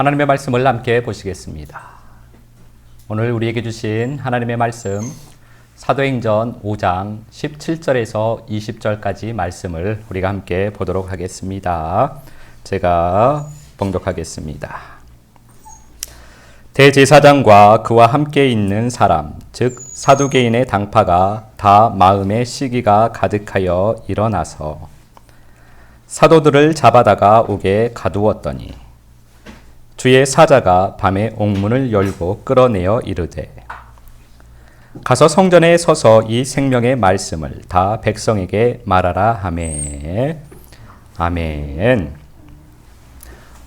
하나님의 말씀을 함께 보시겠습니다. 오늘 우리에게 주신 하나님의 말씀 사도행전 5장 17절에서 20절까지 말씀을 우리가 함께 보도록 하겠습니다. 제가 봉독하겠습니다. 대제사장과 그와 함께 있는 사람, 즉 사두개인의 당파가 다 마음에 시기가 가득하여 일어나서 사도들을 잡아다가 옥에 가두었더니 주의 사자가 밤에 옥문을 열고 끌어내어 이르되 가서 성전에 서서 이 생명의 말씀을 다 백성에게 말하라 하매. 아멘.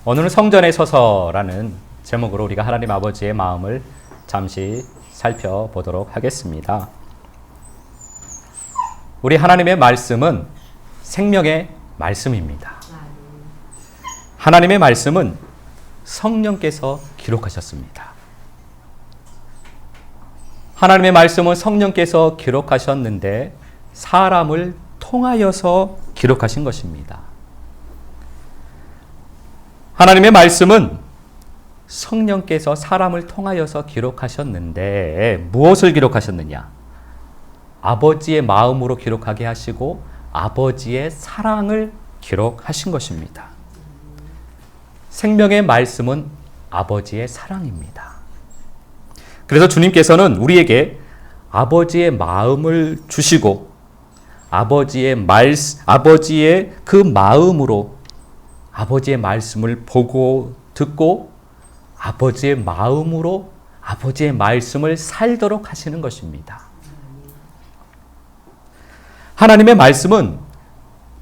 오늘은 성전에 서서라는 제목으로 우리가 하나님 아버지의 마음을 잠시 살펴보도록 하겠습니다. 우리 하나님의 말씀은 생명의 말씀입니다. 하나님의 말씀은 성령께서 기록하셨습니다. 하나님의 말씀은 성령께서 기록하셨는데 사람을 통하여서 기록하신 것입니다. 하나님의 말씀은 성령께서 사람을 통하여서 기록하셨는데 무엇을 기록하셨느냐? 아버지의 마음으로 기록하게 하시고 아버지의 사랑을 기록하신 것입니다. 생명의 말씀은 아버지의 사랑입니다. 그래서 주님께서는 우리에게 아버지의 마음을 주시고 아버지의 그 마음으로 아버지의 말씀을 보고 듣고 아버지의 마음으로 아버지의 말씀을 살도록 하시는 것입니다. 하나님의 말씀은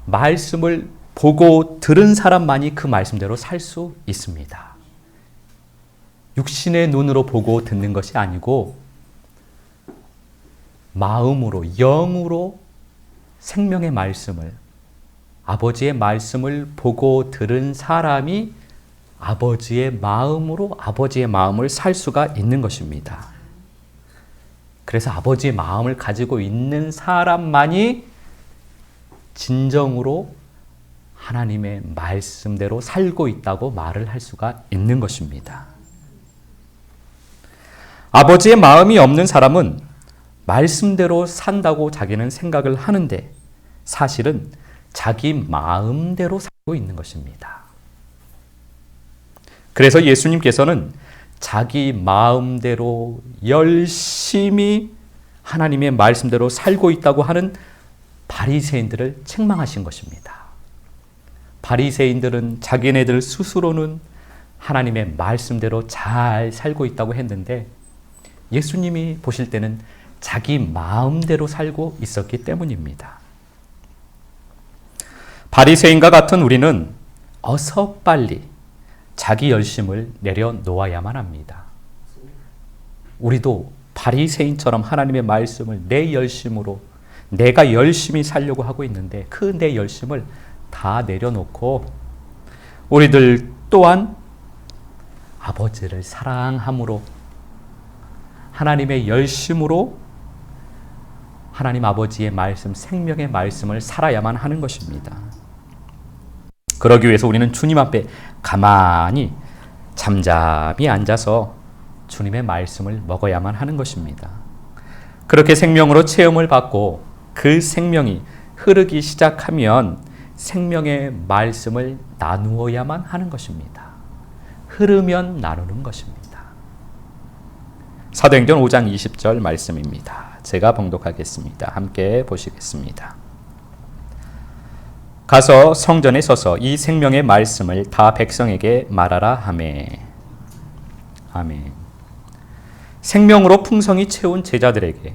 말씀을 보고 들은 사람만이 그 말씀대로 살 수 있습니다. 육신의 눈으로 보고 듣는 것이 아니고 마음으로, 영으로 생명의 말씀을, 아버지의 말씀을 보고 들은 사람이 아버지의 마음으로 아버지의 마음을 살 수가 있는 것입니다. 그래서 아버지의 마음을 가지고 있는 사람만이 진정으로 하나님의 말씀대로 살고 있다고 말을 할 수가 있는 것입니다. 아버지의 마음이 없는 사람은 말씀대로 산다고 자기는 생각을 하는데 사실은 자기 마음대로 살고 있는 것입니다. 그래서 예수님께서는 자기 마음대로 열심히 하나님의 말씀대로 살고 있다고 하는 바리새인들을 책망하신 것입니다. 바리새인들은 자기네들 스스로는 하나님의 말씀대로 잘 살고 있다고 했는데 예수님이 보실 때는 자기 마음대로 살고 있었기 때문입니다. 바리새인과 같은 우리는 어서 빨리 자기 열심을 내려놓아야만 합니다. 우리도 바리새인처럼 하나님의 말씀을 내 열심으로 내가 열심히 살려고 하고 있는데 그 내 열심을 다 내려놓고 우리들 또한 아버지를 사랑함으로 하나님의 열심으로 하나님 아버지의 말씀, 생명의 말씀을 살아야만 하는 것입니다. 그러기 위해서 우리는 주님 앞에 가만히 잠잠히 앉아서 주님의 말씀을 먹어야만 하는 것입니다. 그렇게 생명으로 체험을 받고 그 생명이 흐르기 시작하면 생명의 말씀을 나누어야만 하는 것입니다. 흐르면 나누는 것입니다. 사도행전 5장 20절 말씀입니다. 제가 봉독하겠습니다. 함께 보시겠습니다. 가서 성전에 서서 이 생명의 말씀을 다 백성에게 말하라 하매. 아멘. 생명으로 풍성히 채운 제자들에게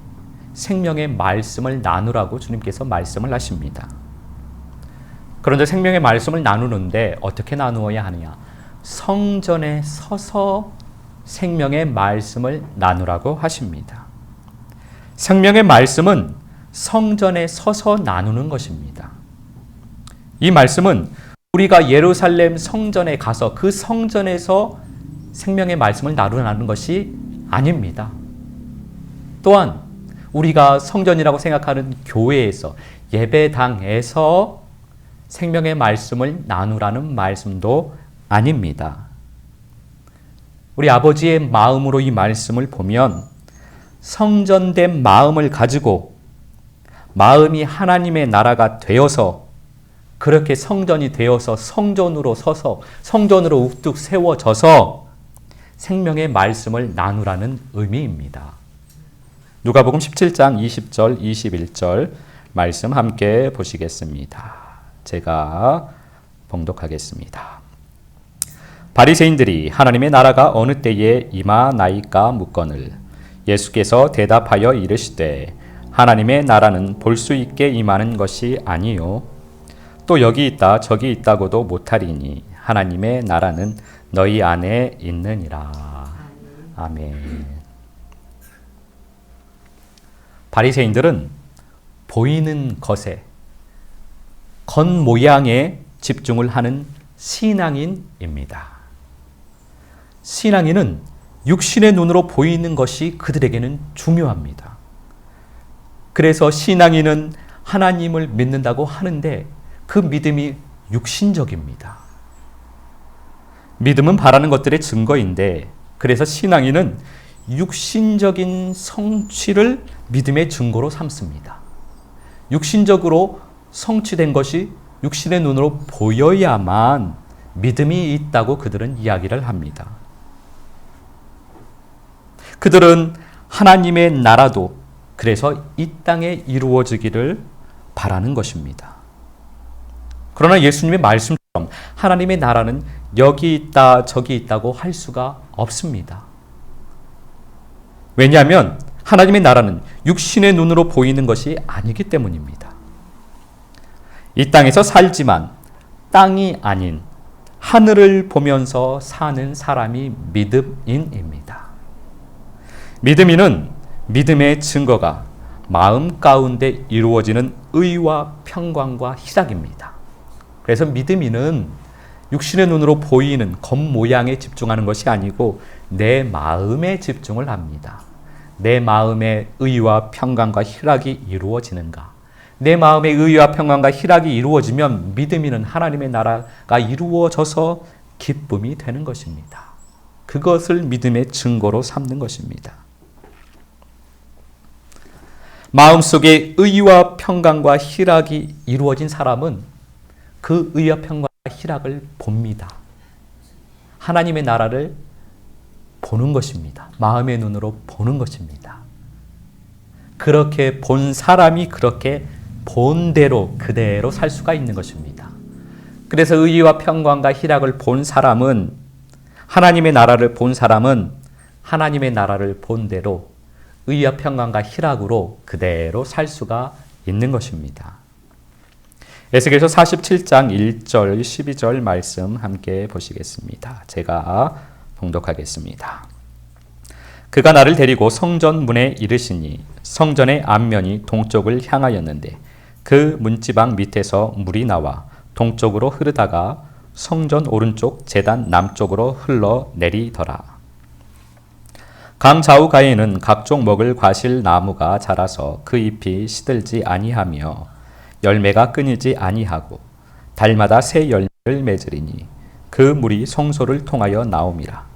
생명의 말씀을 나누라고 주님께서 말씀을 하십니다. 그런데 생명의 말씀을 나누는데 어떻게 나누어야 하느냐? 성전에 서서 생명의 말씀을 나누라고 하십니다. 생명의 말씀은 성전에 서서 나누는 것입니다. 이 말씀은 우리가 예루살렘 성전에 가서 그 성전에서 생명의 말씀을 나누는 것이 아닙니다. 또한 우리가 성전이라고 생각하는 교회에서 예배당에서 생명의 말씀을 나누라는 말씀도 아닙니다. 우리 아버지의 마음으로 이 말씀을 보면 성전된 마음을 가지고 마음이 하나님의 나라가 되어서 그렇게 성전이 되어서 성전으로 서서 성전으로 우뚝 세워져서 생명의 말씀을 나누라는 의미입니다. 누가복음 17장 20절 21절 말씀 함께 보시겠습니다. 제가 봉독하겠습니다. 바리새인들이 하나님의 나라가 어느 때에 임하나이까 묻거늘 예수께서 대답하여 이르시되 하나님의 나라는 볼 수 있게 임하는 것이 아니요 또 여기 있다 저기 있다고도 못하리니 하나님의 나라는 너희 안에 있느니라. 아멘. 바리새인들은 보이는 것에 겉모양에 집중을 하는 신앙인입니다. 신앙인은 육신의 눈으로 보이는 것이 그들에게는 중요합니다. 그래서 신앙인은 하나님을 믿는다고 하는데 그 믿음이 육신적입니다. 믿음은 바라는 것들의 증거인데 그래서 신앙인은 육신적인 성취를 믿음의 증거로 삼습니다. 육신적으로 성취된 것이 육신의 눈으로 보여야만 믿음이 있다고 그들은 이야기를 합니다. 그들은 하나님의 나라도 그래서 이 땅에 이루어지기를 바라는 것입니다. 그러나 예수님의 말씀처럼 하나님의 나라는 여기 있다 저기 있다고 할 수가 없습니다. 왜냐하면 하나님의 나라는 육신의 눈으로 보이는 것이 아니기 때문입니다. 이 땅에서 살지만 땅이 아닌 하늘을 보면서 사는 사람이 믿음인입니다. 믿음인은 믿음의 증거가 마음 가운데 이루어지는 의와 평강과 희락입니다. 그래서 믿음인은 육신의 눈으로 보이는 겉모양에 집중하는 것이 아니고 내 마음에 집중을 합니다. 내 마음에 의와 평강과 희락이 이루어지는가? 내 마음의 의와 평강과 희락이 이루어지면 믿음이는 하나님의 나라가 이루어져서 기쁨이 되는 것입니다. 그것을 믿음의 증거로 삼는 것입니다. 마음속에 의와 평강과 희락이 이루어진 사람은 그 의와 평강과 희락을 봅니다. 하나님의 나라를 보는 것입니다. 마음의 눈으로 보는 것입니다. 그렇게 본 사람이 그렇게 본 대로 그대로 살 수가 있는 것입니다. 그래서 의와 평강과 희락을 본 사람은 하나님의 나라를 본 사람은 하나님의 나라를 본 대로 의와 평강과 희락으로 그대로 살 수가 있는 것입니다. 에스겔서 47장 1절 12절 말씀 함께 보시겠습니다. 제가 봉독하겠습니다. 그가 나를 데리고 성전 문에 이르시니 성전의 앞면이 동쪽을 향하였는데 그 문지방 밑에서 물이 나와 동쪽으로 흐르다가 성전 오른쪽 제단 남쪽으로 흘러 내리더라. 강 좌우가에는 각종 먹을 과실 나무가 자라서 그 잎이 시들지 아니하며 열매가 끊이지 아니하고 달마다 새 열매를 맺으리니 그 물이 성소를 통하여 나옴이라.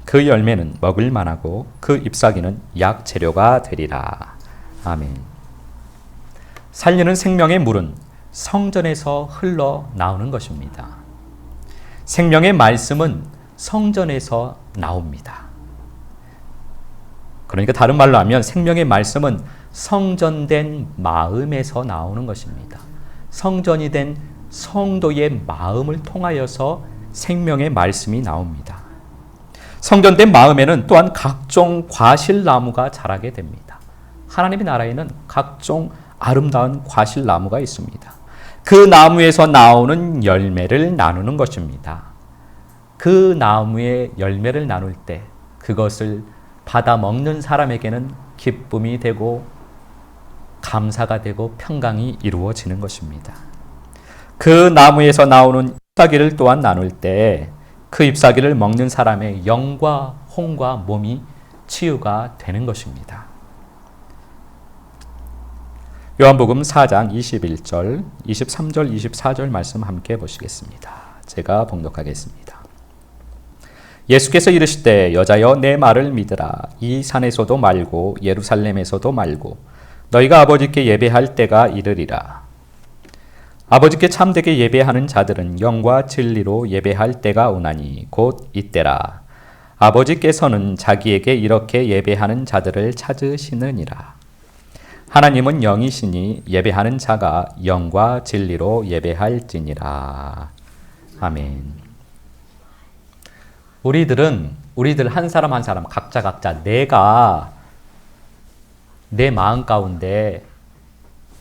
그 열매는 먹을 만하고 그 잎사귀는 약 재료가 되리라. 아멘. 살리는 생명의 물은 성전에서 흘러나오는 것입니다. 생명의 말씀은 성전에서 나옵니다. 그러니까 다른 말로 하면 생명의 말씀은 성전된 마음에서 나오는 것입니다. 성전이 된 성도의 마음을 통하여서 생명의 말씀이 나옵니다. 성전된 마음에는 또한 각종 과실나무가 자라게 됩니다. 하나님의 나라에는 각종 아름다운 과실나무가 있습니다. 그 나무에서 나오는 열매를 나누는 것입니다. 그 나무의 열매를 나눌 때 그것을 받아 먹는 사람에게는 기쁨이 되고 감사가 되고 평강이 이루어지는 것입니다. 그 나무에서 나오는 잎사귀를 또한 나눌 때 그 잎사귀를 먹는 사람의 영과 혼과 몸이 치유가 되는 것입니다. 요한복음 4장 21절, 23절, 24절 말씀 함께 보시겠습니다. 제가 봉독하겠습니다. 예수께서 이르시되 여자여 내 말을 믿으라. 이 산에서도 말고 예루살렘에서도 말고 너희가 아버지께 예배할 때가 이르리라. 아버지께 참되게 예배하는 자들은 영과 진리로 예배할 때가 오나니 곧 이때라. 아버지께서는 자기에게 이렇게 예배하는 자들을 찾으시느니라. 하나님은 영이시니 예배하는 자가 영과 진리로 예배할지니라. 아멘. 우리들 한 사람 한 사람 각자 내가 내 마음 가운데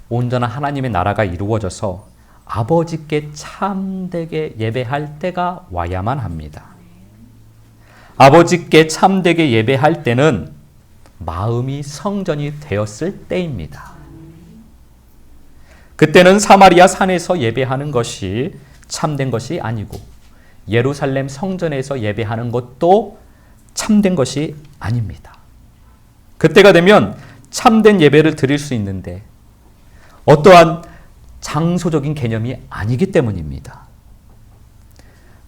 온전한 하나님의 나라가 이루어져서 아버지께 참되게 예배할 때가 와야만 합니다. 아버지께 참되게 예배할 때는 마음이 성전이 되었을 때입니다. 그때는 사마리아 산에서 예배하는 것이 참된 것이 아니고 예루살렘 성전에서 예배하는 것도 참된 것이 아닙니다. 그때가 되면 참된 예배를 드릴 수 있는데 어떠한 장소적인 개념이 아니기 때문입니다.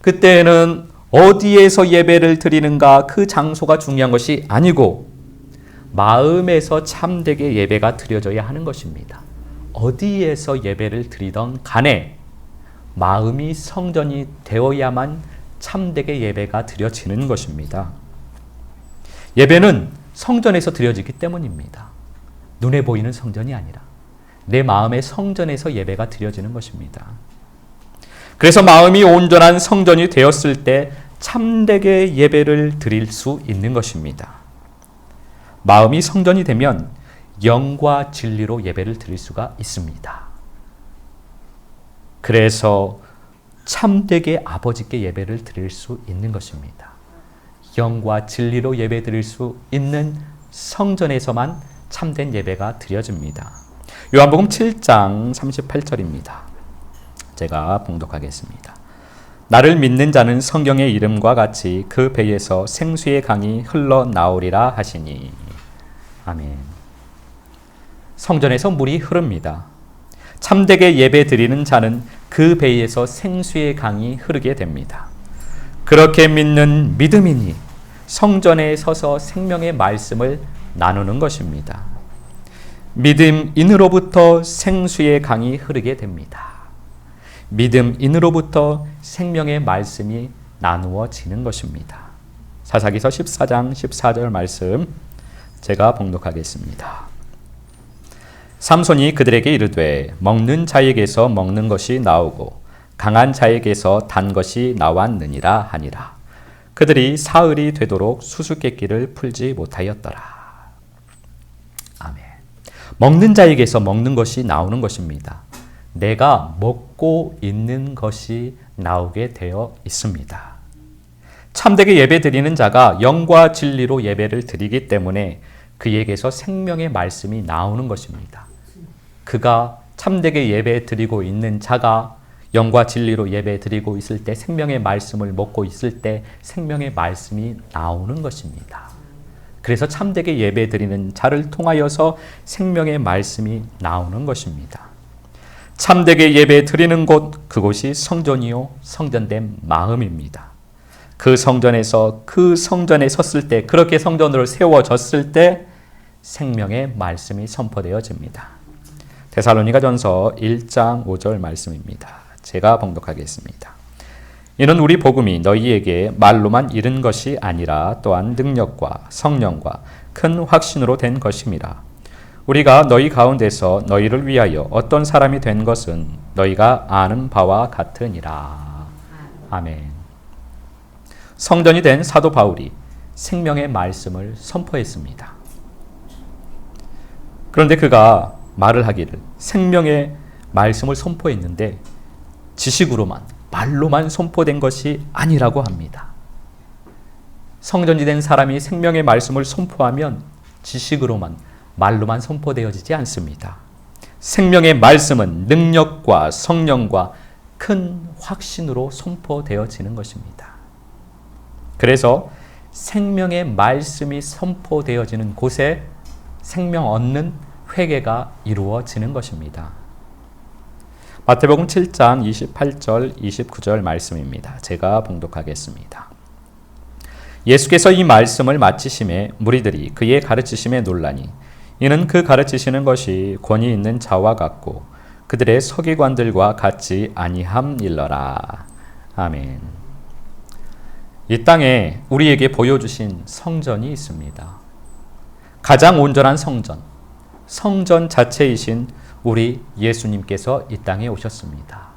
그때는 어디에서 예배를 드리는가 그 장소가 중요한 것이 아니고 마음에서 참되게 예배가 드려져야 하는 것입니다. 어디에서 예배를 드리던 간에 마음이 성전이 되어야만 참되게 예배가 드려지는 것입니다. 예배는 성전에서 드려지기 때문입니다. 눈에 보이는 성전이 아니라 내 마음의 성전에서 예배가 드려지는 것입니다. 그래서 마음이 온전한 성전이 되었을 때 참되게 예배를 드릴 수 있는 것입니다. 마음이 성전이 되면 영과 진리로 예배를 드릴 수가 있습니다. 그래서 참되게 아버지께 예배를 드릴 수 있는 것입니다. 영과 진리로 예배 드릴 수 있는 성전에서만 참된 예배가 드려집니다. 요한복음 7장 38절입니다. 제가 봉독하겠습니다. 나를 믿는 자는 성경의 이름과 같이 그 배에서 생수의 강이 흘러나오리라 하시니. 아멘. 성전에서 물이 흐릅니다. 참되게 예배 드리는 자는 그 배에서 생수의 강이 흐르게 됩니다. 그렇게 믿는 믿음이니 성전에 서서 생명의 말씀을 나누는 것입니다. 믿음인으로부터 생수의 강이 흐르게 됩니다. 믿음인으로부터 생명의 말씀이 나누어지는 것입니다. 사사기서 14장 14절 말씀 제가 봉독하겠습니다. 삼손이 그들에게 이르되 먹는 자에게서 먹는 것이 나오고 강한 자에게서 단 것이 나왔느니라 하니라. 그들이 사흘이 되도록 수수께끼를 풀지 못하였더라. 아멘. 먹는 자에게서 먹는 것이 나오는 것입니다. 내가 먹고 있는 것이 나오게 되어 있습니다. 참되게 예배 드리는 자가 영과 진리로 예배를 드리기 때문에 그에게서 생명의 말씀이 나오는 것입니다. 그가 참되게 예배 드리고 있는 자가 영과 진리로 예배 드리고 있을 때 생명의 말씀을 먹고 있을 때 생명의 말씀이 나오는 것입니다. 그래서 참되게 예배 드리는 자를 통하여서 생명의 말씀이 나오는 것입니다. 참되게 예배 드리는 곳, 그곳이 성전이요 성전된 마음입니다. 그 성전에 섰을 때, 그렇게 성전으로 세워졌을 때 생명의 말씀이 선포되어집니다. 데살로니가전서 1장 5절 말씀입니다. 제가 봉독하겠습니다. 이는 우리 복음이 너희에게 말로만 이른 것이 아니라 또한 능력과 성령과 큰 확신으로 된 것임이라. 우리가 너희 가운데서 너희를 위하여 어떤 사람이 된 것은 너희가 아는 바와 같으니라. 아멘. 성전이 된 사도 바울이 생명의 말씀을 선포했습니다. 그런데 그가 말을 하기를 생명의 말씀을 선포했는데 지식으로만 말로만 선포된 것이 아니라고 합니다. 성전이 된 사람이 생명의 말씀을 선포하면 지식으로만 말로만 선포되어지지 않습니다. 생명의 말씀은 능력과 성령과 큰 확신으로 선포되어지는 것입니다. 그래서 생명의 말씀이 선포되어지는 곳에 생명 얻는 회개가 이루어지는 것입니다. 마태복음 7장 28절 29절 말씀입니다. 제가 봉독하겠습니다. 예수께서 이 말씀을 마치심에 무리들이 그의 가르치심에 놀라니 이는 그 가르치시는 것이 권위 있는 자와 같고 그들의 서기관들과 같지 아니함일러라. 아멘. 이 땅에 우리에게 보여주신 성전이 있습니다. 가장 온전한 성전, 성전 자체이신 우리 예수님께서 이 땅에 오셨습니다.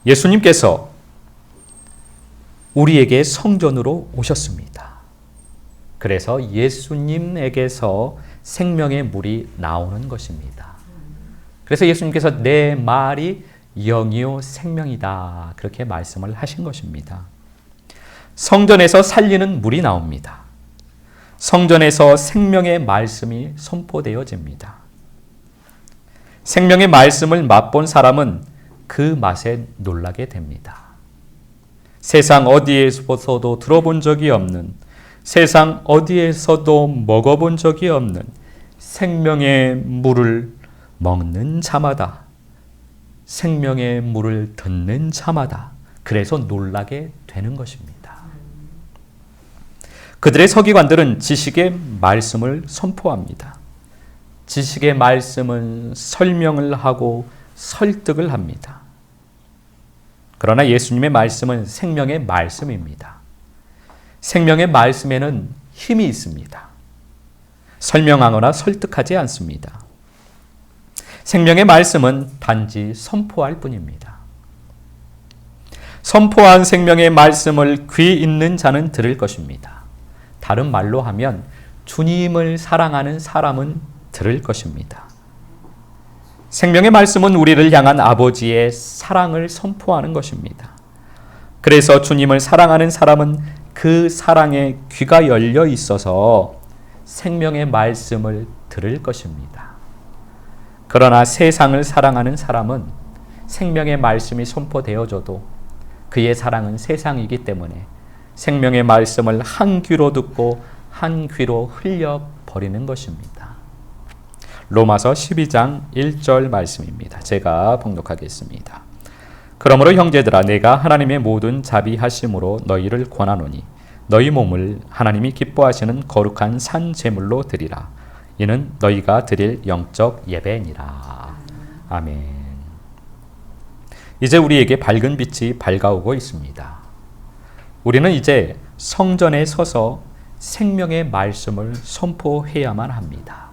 예수님께서 우리에게 성전으로 오셨습니다. 그래서 예수님에게서 생명의 물이 나오는 것입니다. 그래서 예수님께서 내 말이 영이요 생명이다 그렇게 말씀을 하신 것입니다. 성전에서 살리는 물이 나옵니다. 성전에서 생명의 말씀이 선포되어집니다. 생명의 말씀을 맛본 사람은 그 맛에 놀라게 됩니다. 세상 어디에서도 들어본 적이 없는, 세상 어디에서도 먹어본 적이 없는 생명의 물을 먹는 자마다, 생명의 물을 듣는 자마다 그래서 놀라게 되는 것입니다. 그들의 서기관들은 지식의 말씀을 선포합니다. 지식의 말씀은 설명을 하고 설득을 합니다. 그러나 예수님의 말씀은 생명의 말씀입니다. 생명의 말씀에는 힘이 있습니다. 설명하거나 설득하지 않습니다. 생명의 말씀은 단지 선포할 뿐입니다. 선포한 생명의 말씀을 귀 있는 자는 들을 것입니다. 다른 말로 하면 주님을 사랑하는 사람은 들을 것입니다. 생명의 말씀은 우리를 향한 아버지의 사랑을 선포하는 것입니다. 그래서 주님을 사랑하는 사람은 그 사랑에 귀가 열려 있어서 생명의 말씀을 들을 것입니다. 그러나 세상을 사랑하는 사람은 생명의 말씀이 선포되어져도 그의 사랑은 세상이기 때문에 생명의 말씀을 한 귀로 듣고 한 귀로 흘려버리는 것입니다. 로마서 12장 1절 말씀입니다. 제가 봉독하겠습니다. 그러므로 형제들아 내가 하나님의 모든 자비하심으로 너희를 권하노니 너희 몸을 하나님이 기뻐하시는 거룩한 산 제물로 드리라. 이는 너희가 드릴 영적 예배니라. 아멘. 이제 우리에게 밝은 빛이 밝아오고 있습니다. 우리는 이제 성전에 서서 생명의 말씀을 선포해야만 합니다.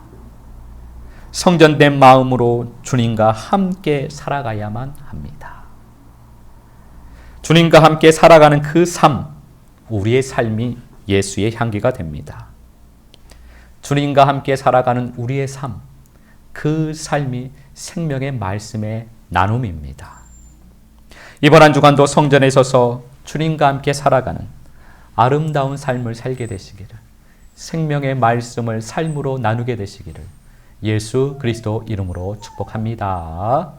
성전된 마음으로 주님과 함께 살아가야만 합니다. 주님과 함께 살아가는 그 삶, 우리의 삶이 예수의 향기가 됩니다. 주님과 함께 살아가는 우리의 삶, 그 삶이 생명의 말씀의 나눔입니다. 이번 한 주간도 성전에 서서 주님과 함께 살아가는 아름다운 삶을 살게 되시기를, 생명의 말씀을 삶으로 나누게 되시기를 예수 그리스도 이름으로 축복합니다.